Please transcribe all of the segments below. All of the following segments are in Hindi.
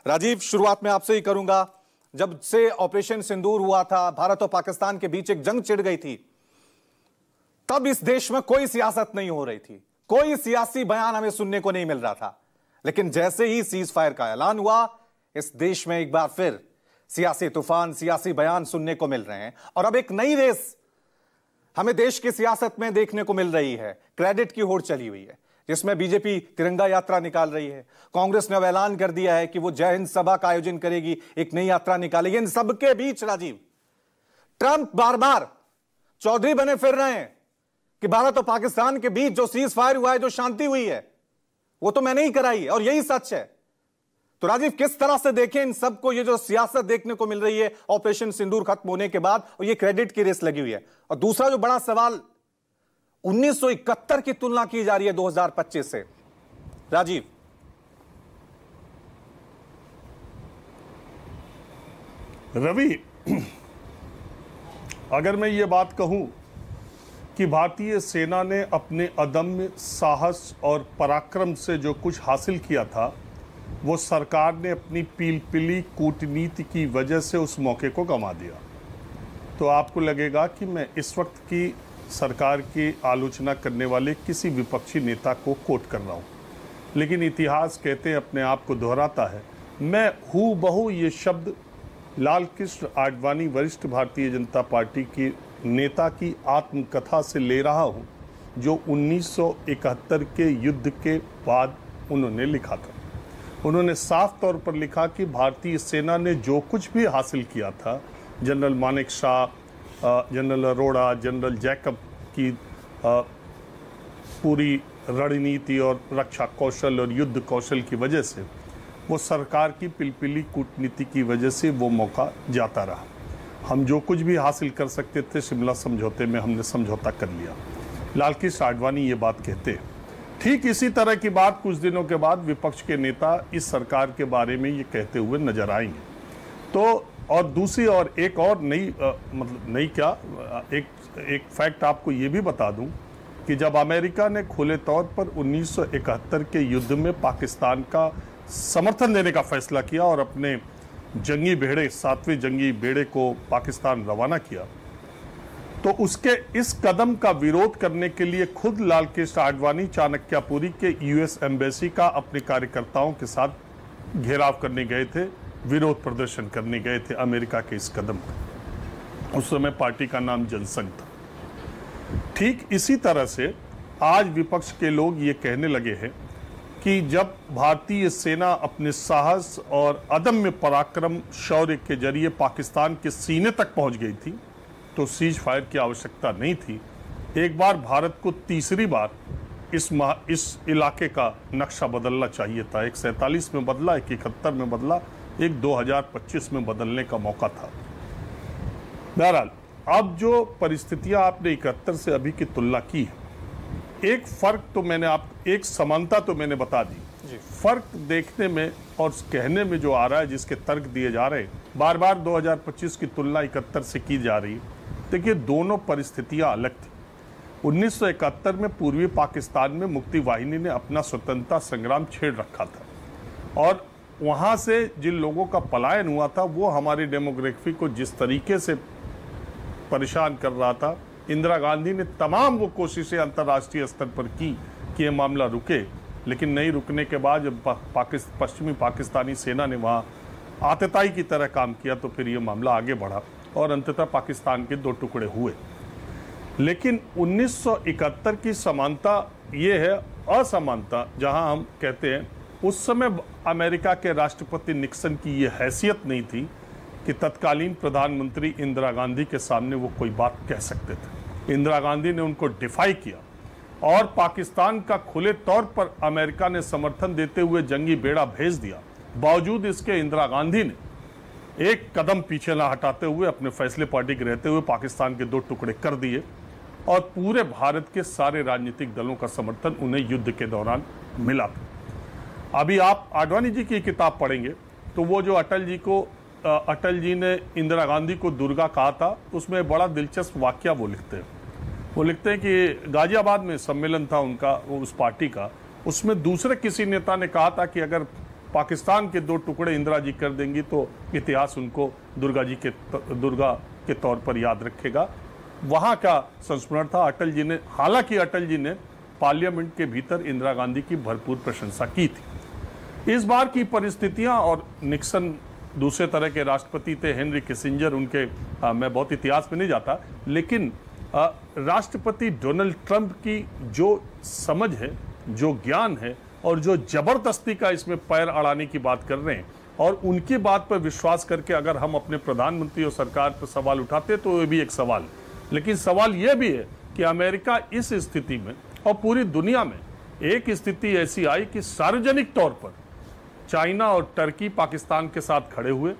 राजीव, शुरुआत में आपसे ही करूंगा। जब से ऑपरेशन सिंदूर हुआ था, भारत और पाकिस्तान के बीच एक जंग छिड़ गई थी, तब इस देश में कोई सियासत नहीं हो रही थी, कोई सियासी बयान हमें सुनने को नहीं मिल रहा था। लेकिन जैसे ही सीज फायर का ऐलान हुआ, इस देश में एक बार फिर सियासी तूफान, सियासी बयान सुनने को मिल रहे हैं। और अब एक नई रेस हमें देश की सियासत में देखने को मिल रही है। क्रेडिट की होड़ चली हुई है, जिसमें बीजेपी तिरंगा यात्रा निकाल रही है। कांग्रेस ने अब ऐलान कर दिया है कि वो जय हिंद सभा का आयोजन करेगी, एक नई यात्रा निकालेगी। इन सबके बीच राजीव, ट्रंप बार बार चौधरी बने फिर रहे हैं कि भारत और पाकिस्तान के बीच जो सीज फायर हुआ है, जो शांति हुई है, वो तो मैंने ही कराई है और यही सच है। तो राजीव, किस तरह से देखें इन सबको, ये जो सियासत देखने को मिल रही है ऑपरेशन सिंदूर खत्म होने के बाद, और ये क्रेडिट की रेस लगी हुई है। और दूसरा जो बड़ा सवाल, 1971 की तुलना की जा रही है 2025 से। राजीव, रवि, अगर मैं ये बात कहूं कि भारतीय सेना ने अपने अदम्य साहस और पराक्रम से जो कुछ हासिल किया था, वो सरकार ने अपनी पीलपिली कूटनीति की वजह से उस मौके को गंवा दिया, तो आपको लगेगा कि मैं इस वक्त की सरकार की आलोचना करने वाले किसी विपक्षी नेता को कोट कर रहा हूँ। लेकिन इतिहास कहते हैं अपने आप को दोहराता है। मैं हूबहू ये शब्द लाल कृष्ण आडवाणी, वरिष्ठ भारतीय जनता पार्टी के नेता की आत्मकथा से ले रहा हूँ, जो 1971 के युद्ध के बाद उन्होंने लिखा था। उन्होंने साफ तौर पर लिखा कि भारतीय सेना ने जो कुछ भी हासिल किया था, general Manekshaw, general Arora, general Jacob की पूरी रणनीति और रक्षा कौशल और युद्ध कौशल की वजह से, वो सरकार की पिलपिली कूटनीति की वजह से वो मौका जाता रहा। हम जो कुछ भी हासिल कर सकते थे, शिमला समझौते में हमने समझौता कर लिया। लाल कृष्ण आडवाणी ये बात कहते हैं। ठीक इसी तरह की बात कुछ दिनों के बाद विपक्ष के नेता इस सरकार के बारे में ये कहते हुए नजर आएंगे। तो और दूसरी और एक और नई एक फैक्ट आपको ये भी बता दूं कि जब अमेरिका ने खुले तौर पर 1971 के युद्ध में पाकिस्तान का समर्थन देने का फैसला किया और अपने जंगी बेड़े, 7वें जंगी बेड़े को पाकिस्तान रवाना किया, तो उसके इस कदम का विरोध करने के लिए खुद लाल कृष्ण आडवाणी चाणक्यपुरी के यूएस एम्बेसी का अपने कार्यकर्ताओं के साथ घेराव करने गए थे, विरोध प्रदर्शन करने गए थे अमेरिका के इस कदम का। उस समय पार्टी का नाम जनसंघ था। ठीक इसी तरह से आज विपक्ष के लोग ये कहने लगे हैं कि जब भारतीय सेना अपने साहस और अदम्य पराक्रम, शौर्य के जरिए पाकिस्तान के सीने तक पहुंच गई थी, तो सीज फायर की आवश्यकता नहीं थी। एक बार भारत को तीसरी बार इस इलाके का नक्शा बदलना चाहिए था। एक 47 में बदला, एक 71 में बदला, एक 2025 में बदलने का मौका था। बहरहाल, अब जो परिस्थितियां आपने 71 से अभी की तुलना की है, एक फर्क तो एक समानता तो मैंने बता दी। फर्क देखने में और कहने में जो आ रहा है, जिसके तर्क दिए जा रहे हैं, बार बार 2025 की तुलना 71 से की जा रही है। देखिए, दोनों परिस्थितियां अलग थी। 1971 में पूर्वी पाकिस्तान में मुक्ति वाहिनी ने अपना स्वतंत्रता संग्राम छेड़ रखा था और वहां से जिन लोगों का पलायन हुआ था, वो हमारी डेमोग्राफी को जिस तरीके से परेशान कर रहा था, इंदिरा गांधी ने तमाम वो कोशिशें अंतर्राष्ट्रीय स्तर पर की कि ये मामला रुके, लेकिन नहीं रुकने के बाद जब पश्चिमी पाकिस्तानी सेना ने वहाँ आतताई की तरह काम किया, तो फिर ये मामला आगे बढ़ा और अंततः पाकिस्तान के 2 टुकड़े हुए। लेकिन 1971 की समानता ये है, असमानता जहाँ हम कहते हैं उस समय अमेरिका के राष्ट्रपति निक्सन की ये हैसियत नहीं थी कि तत्कालीन प्रधानमंत्री इंदिरा गांधी के सामने वो कोई बात कह सकते थे। इंदिरा गांधी ने उनको डिफाई किया और पाकिस्तान का खुले तौर पर अमेरिका ने समर्थन देते हुए जंगी बेड़ा भेज दिया। बावजूद इसके इंदिरा गांधी ने एक कदम पीछे ना हटाते हुए, अपने फैसले पार्टी के रहते हुए, पाकिस्तान के 2 टुकड़े कर दिए और पूरे भारत के सारे राजनीतिक दलों का समर्थन उन्हें युद्ध के दौरान मिला था। अभी आप आडवाणी जी की किताब पढ़ेंगे तो वो जो अटल जी ने इंदिरा गांधी को दुर्गा कहा था, उसमें बड़ा दिलचस्प वाकया वो लिखते हैं कि गाजियाबाद में सम्मेलन था उनका, उस पार्टी का, उसमें दूसरे किसी नेता ने कहा था कि अगर पाकिस्तान के 2 टुकड़े इंदिरा जी कर देंगी तो इतिहास उनको दुर्गा के तौर पर याद रखेगा। वहां का संस्मरण था। अटल जी ने, हालांकि अटल जी ने पार्लियामेंट के भीतर इंदिरा गांधी की भरपूर प्रशंसा की थी। इस बार की परिस्थितियां, और निक्सन दूसरे तरह के राष्ट्रपति थे, हेनरी किसिंजर उनके, मैं बहुत इतिहास में नहीं जाता, लेकिन राष्ट्रपति डोनाल्ड ट्रंप की जो समझ है, जो ज्ञान है और जो जबरदस्ती का इसमें पैर अड़ाने की बात कर रहे हैं, और उनकी बात पर विश्वास करके अगर हम अपने प्रधानमंत्री और सरकार पर सवाल उठाते तो ये भी एक सवाल है। लेकिन सवाल यह भी है कि अमेरिका इस स्थिति में और पूरी दुनिया में एक स्थिति ऐसी आई कि सार्वजनिक तौर पर चाइना और टर्की पाकिस्तान के साथ खड़े हुए,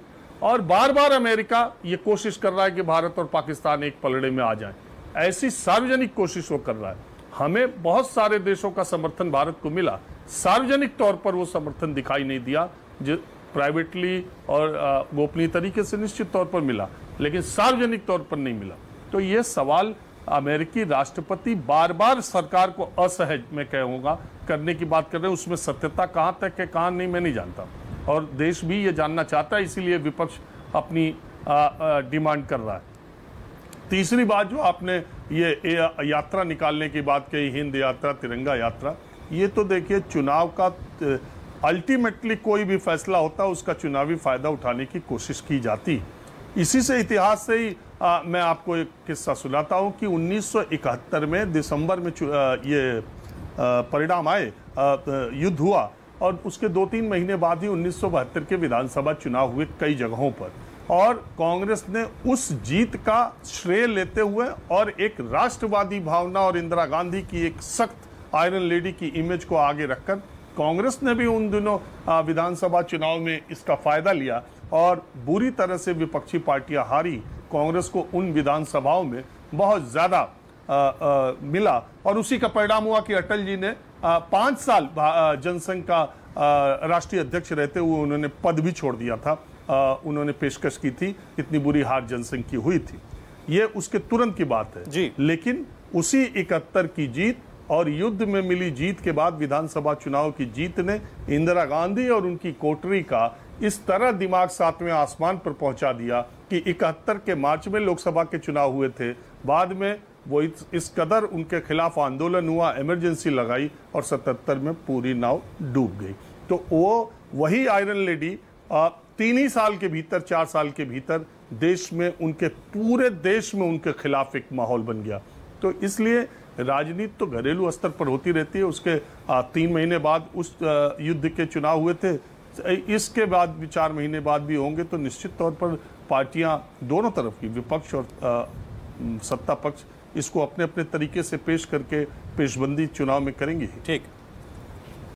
और बार बार अमेरिका ये कोशिश कर रहा है कि भारत और पाकिस्तान एक पलड़े में आ जाएं। ऐसी सार्वजनिक कोशिश वो कर रहा है। हमें बहुत सारे देशों का समर्थन भारत को मिला, सार्वजनिक तौर पर वो समर्थन दिखाई नहीं दिया, जो प्राइवेटली और गोपनीय तरीके से निश्चित तौर पर मिला, लेकिन सार्वजनिक तौर पर नहीं मिला। तो ये सवाल अमेरिकी राष्ट्रपति बार बार सरकार को असहज, मैं कहूँगा, करने की बात कर रहे हैं। उसमें सत्यता कहाँ तक है, कहाँ नहीं, मैं नहीं जानता, और देश भी ये जानना चाहता है, इसीलिए विपक्ष अपनी डिमांड कर रहा है। तीसरी बात जो आपने ये यात्रा निकालने की बात कही, हिंद यात्रा, तिरंगा यात्रा, ये तो देखिए चुनाव का अल्टीमेटली कोई भी फैसला होता है उसका चुनावी फायदा उठाने की कोशिश की जाती। इसी से इतिहास से ही मैं आपको एक किस्सा सुनाता हूं कि 1971 में दिसंबर में ये परिणाम आए, युद्ध हुआ, और उसके 2-3 महीने बाद ही 1972 के विधानसभा चुनाव हुए कई जगहों पर, और कांग्रेस ने उस जीत का श्रेय लेते हुए और एक राष्ट्रवादी भावना और इंदिरा गांधी की एक सख्त आयरन लेडी की इमेज को आगे रखकर कांग्रेस ने भी उन दिनों विधानसभा चुनाव में इसका फायदा लिया, और बुरी तरह से विपक्षी पार्टियां हारी। कांग्रेस को उन विधानसभाओं में बहुत ज्यादा मिला, और उसी का परिणाम हुआ कि अटल जी ने 5 साल जनसंघ का राष्ट्रीय अध्यक्ष रहते हुए उन्होंने पद भी छोड़ दिया था। उन्होंने पेशकश की थी, इतनी बुरी हार जनसंघ की हुई थी। ये उसके तुरंत की बात है जी। लेकिन उसी 71 की जीत और युद्ध में मिली जीत के बाद विधानसभा चुनाव की जीत ने इंदिरा गांधी और उनकी कोटरी का इस तरह दिमाग 7वें आसमान पर पहुंचा दिया कि 71 के मार्च में लोकसभा के चुनाव हुए थे, बाद में वो इस कदर उनके खिलाफ आंदोलन हुआ, इमरजेंसी लगाई, और 77 में पूरी नाव डूब गई। तो वो वही आयरन लेडी 3 ही साल के भीतर, 4 साल के भीतर देश में, उनके पूरे देश में उनके खिलाफ एक माहौल बन गया। तो इसलिए राजनीति तो घरेलू स्तर पर होती रहती है। उसके 3 महीने बाद उस युद्ध के चुनाव हुए थे, इसके बाद भी 4 महीने बाद भी होंगे, तो निश्चित तौर पर पार्टियां दोनों तरफ की, विपक्ष और सत्ता पक्ष, इसको अपने अपने तरीके से पेश करके पेशबंदी चुनाव में करेंगी। ठीक।